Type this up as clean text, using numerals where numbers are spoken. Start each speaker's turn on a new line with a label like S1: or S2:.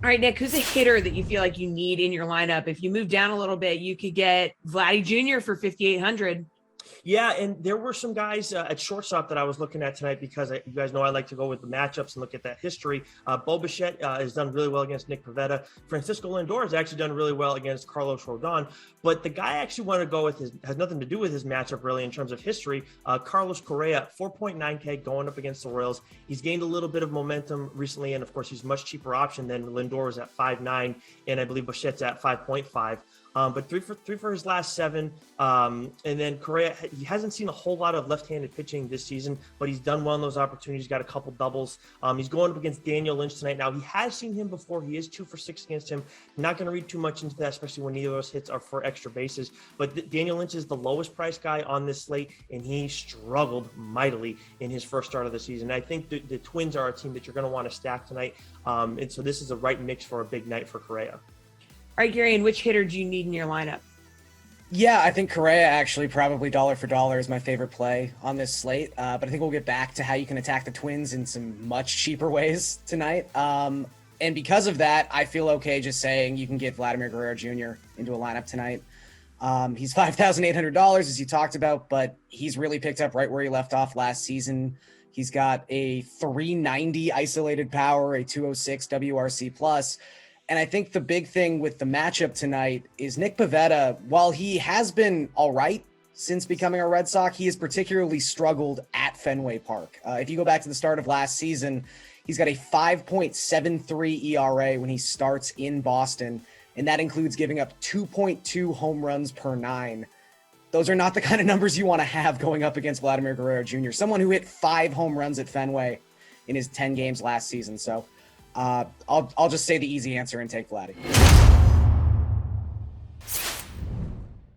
S1: All right, Nick, who's a hitter that you feel like you need in your lineup? If you move down a little bit, you could get Vladdy Jr. for 5,800.
S2: Yeah, and there were some guys at shortstop that I was looking at tonight because you guys know I like to go with the matchups and look at that history. Bo Bichette has done really well against Nick Pivetta. Francisco Lindor has actually done really well against Carlos Rodon. But the guy I actually want to go with has nothing to do with his matchup really in terms of history. Carlos Correa, 4.9K going up against the Royals. He's gained a little bit of momentum recently, and of course he's a much cheaper option than Lindor is at 5.9, and I believe Bichette's at 5.5. But three for his last 7. And then Correa, he hasn't seen a whole lot of left-handed pitching this season, but he's done well in those opportunities. He's got a couple doubles. He's going up against Daniel Lynch tonight. Now, he has seen him before. He is 2 for 6 against him. I'm not going to read too much into that, especially when neither of those hits are for extra bases. But Daniel Lynch is the lowest price guy on this slate, and he struggled mightily in his first start of the season. I think the Twins are a team that you're going to want to stack tonight. And so this is a right mix for a big night for Correa.
S1: All right, Garion, which hitter do you need in your lineup?
S3: Yeah, I think Correa actually probably dollar for dollar is my favorite play on this slate. But I think we'll get back to how you can attack the Twins in some much cheaper ways tonight. And because of that, I feel okay just saying you can get Vladimir Guerrero Jr. into a lineup tonight. He's $5,800, as you talked about, but he's really picked up right where he left off last season. He's got a 390 isolated power, a 206 WRC plus. And I think the big thing with the matchup tonight is Nick Pivetta, while he has been all right since becoming a Red Sox, he has particularly struggled at Fenway Park. If you go back to the start of last season, he's got a 5.73 ERA when he starts in Boston, and that includes giving up 2.2 home runs per 9. Those are not the kind of numbers you want to have going up against Vladimir Guerrero Jr., someone who hit 5 home runs at Fenway in his 10 games last season. So I'll just say the easy answer and take Vladdy.